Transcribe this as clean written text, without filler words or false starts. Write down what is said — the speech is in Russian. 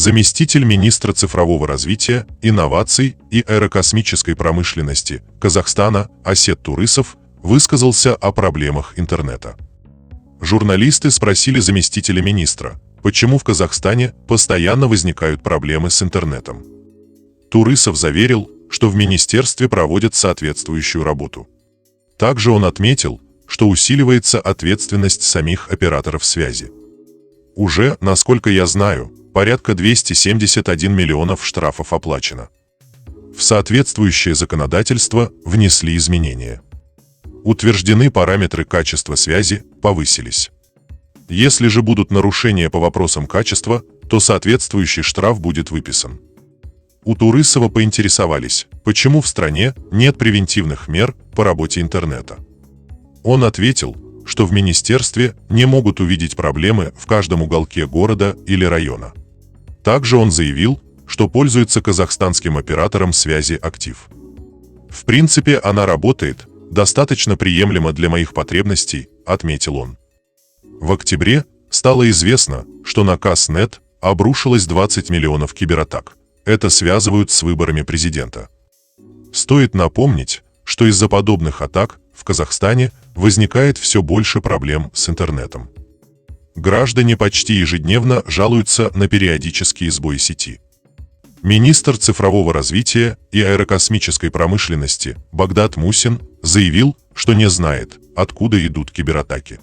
Заместитель министра цифрового развития, инноваций и аэрокосмической промышленности Казахстана Асет Турысов высказался о проблемах интернета. Журналисты спросили заместителя министра, почему в Казахстане постоянно возникают проблемы с интернетом. Турысов заверил, что в министерстве проводят соответствующую работу. Также он отметил, что усиливается ответственность самих операторов связи. Уже, насколько я знаю, порядка 271 миллионов штрафов оплачено. В соответствующее законодательство внесли изменения. Утверждены параметры качества связи, повысились. Если же будут нарушения по вопросам качества, то соответствующий штраф будет выписан. У Турысова поинтересовались, почему в стране нет превентивных мер по работе интернета. Он ответил, что в министерстве не могут увидеть проблемы в каждом уголке города или района. Также он заявил, что пользуется казахстанским оператором связи «Актив». В принципе, она работает, достаточно приемлемо для моих потребностей, отметил он. В октябре стало известно, что на Казнет обрушилось 20 миллионов кибератак. Это связывают с выборами президента. Стоит напомнить, что из-за подобных атак в Казахстане возникает все больше проблем с интернетом. Граждане почти ежедневно жалуются на периодические сбои сети. Министр цифрового развития и аэрокосмической промышленности Багдат Мусин заявил, что не знает, откуда идут кибератаки.